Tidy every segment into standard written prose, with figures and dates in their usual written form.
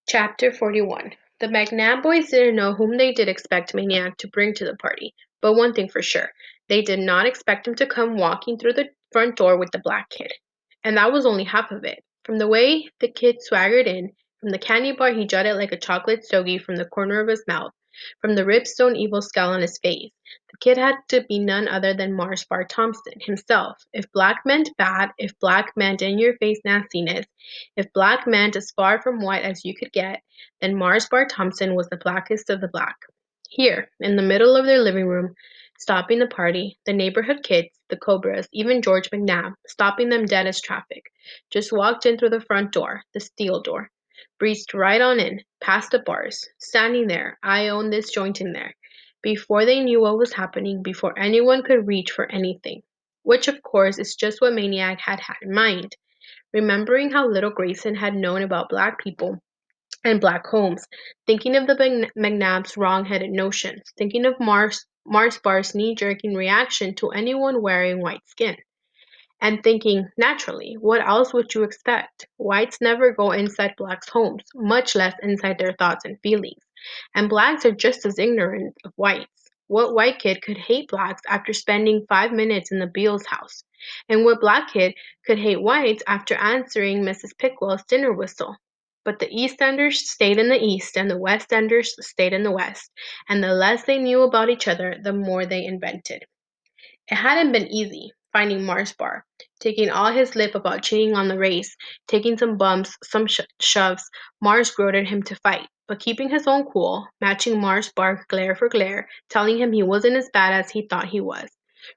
Chapter 41. The McNabb boys didn't know whom they did expect Maniac to bring to the party, but one thing for sure, they did not expect him to come walking through the front door with the black kid. And that was only half of it. From the way the kid swaggered in, from the candy bar he jutted like a chocolate stogie from the corner of his mouth, from the ripstone evil scowl on his face, the kid had to be none other than Mars Bar Thompson himself. If black meant bad, if black meant in your face nastiness, if black meant as far from white as you could get, then Mars Bar Thompson was the blackest of the black. Here, in the middle of their living room, stopping the party, the neighborhood kids, the Cobras, even George McNabb, stopping them dead as traffic, just walked in through the front door, the steel door, breezed right on in, past the bars, standing there, I own this joint in there, before they knew what was happening, before anyone could reach for anything. Which, of course, is just what Maniac had had in mind. Remembering how little Grayson had known about black people and black homes, thinking of the McNabb's wrong-headed notions, thinking of Mars Bar's knee-jerking reaction to anyone wearing white skin, and thinking, naturally, what else would you expect? Whites never go inside blacks' homes, much less inside their thoughts and feelings, and blacks are just as ignorant of whites. What white kid could hate blacks after spending 5 minutes in the Beals house? And what black kid could hate whites after answering Mrs. Pickwell's dinner whistle? But the East Enders stayed in the East and the West Enders stayed in the West, and the less they knew about each other, the more they invented. It hadn't been easy, finding Mars Bar, taking all his lip about cheating on the race, taking some bumps, some shoves. Mars goaded him to fight, but keeping his own cool, matching Mars Bar glare for glare, telling him he wasn't as bad as he thought he was.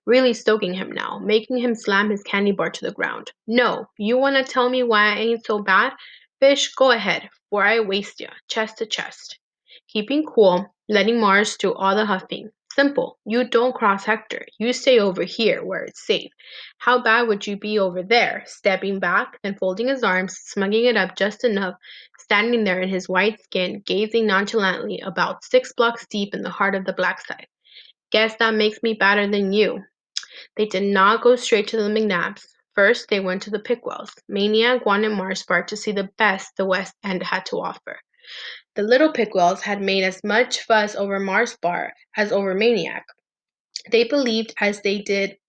Really stoking him now, making him slam his candy bar to the ground. No, you wanna tell me why I ain't so bad? Fish, go ahead, for I waste ya, chest to chest. Keeping cool, letting Mars do all the huffing. Simple. You don't cross Hector. You stay over here where it's safe. How bad would you be over there? Stepping back, then folding his arms, smugging it up just enough, standing there in his white skin, gazing nonchalantly about 6 blocks deep in the heart of the black side. Guess that makes me badder than you. They did not go straight to the McNabbs. First, they went to the Pickwells. Maniac wanted Mars Bar to see the best the West End had to offer. The little Pickwells had made as much fuss over Mars Bar as over Maniac. They believed, as did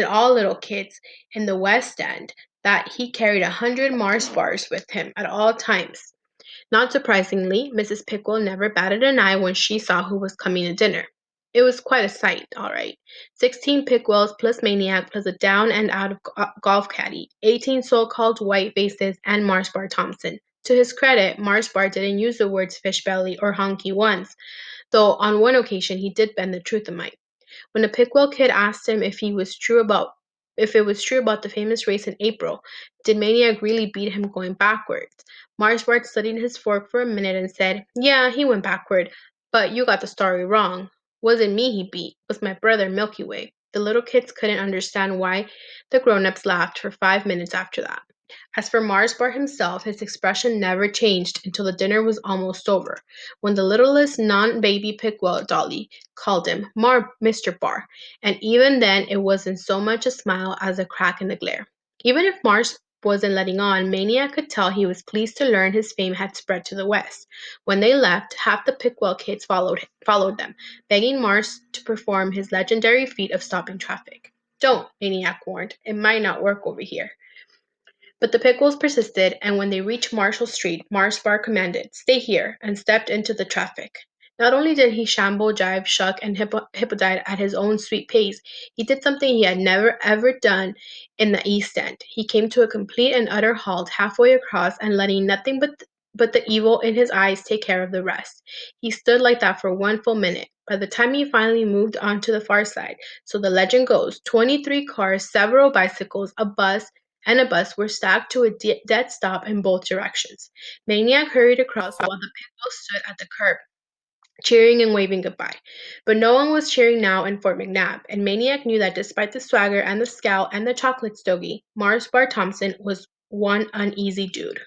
all little kids in the West End, that he carried 100 Mars bars with him at all times. Not surprisingly, Mrs. Pickle never batted an eye when she saw who was coming to dinner. It was quite a sight, all right. 16 Pickwells plus Maniac plus a down and out of golf caddy, 18 so-called white faces, and Mars Bar Thompson. To his credit, Mars Bar didn't use the words fish belly or honky once, though on one occasion he did bend the truth a mite. When a Pickwell kid asked him if it was true about the famous race in April, did Maniac really beat him going backwards? Marsbart studied his fork for a minute and said, Yeah, he went backward, but you got the story wrong. Wasn't me he beat, was my brother Milky Way. The little kids couldn't understand why the grown-ups laughed for 5 minutes after that. As for Marsbar himself, his expression never changed until the dinner was almost over, when the littlest non-baby Pickwell dolly called him Mr. Barr, and even then it wasn't so much a smile as a crack in the glare. Even if Mars wasn't letting on, Maniac could tell he was pleased to learn his fame had spread to the west. When they left, half the Pickwell kids followed them, begging Mars to perform his legendary feat of stopping traffic. Don't, Maniac warned. It might not work over here. But the Pickles persisted, and when they reached Marshall Street, Marsbar commanded, Stay here, and stepped into the traffic. Not only did he shamble, jive, shuck, and hippodite at his own sweet pace, he did something he had never ever done in the East End. He came to a complete and utter halt halfway across and letting nothing but the evil in his eyes take care of the rest. He stood like that for one full minute. By the time he finally moved on to the far side, so the legend goes, 23 cars, several bicycles, a bus were stacked to a dead stop in both directions. Maniac hurried across while the people stood at the curb, cheering and waving goodbye. But no one was cheering now in Fort McNabb, and Maniac knew that despite the swagger and the scowl and the chocolate stogie, Mars Bar Thompson was one uneasy dude.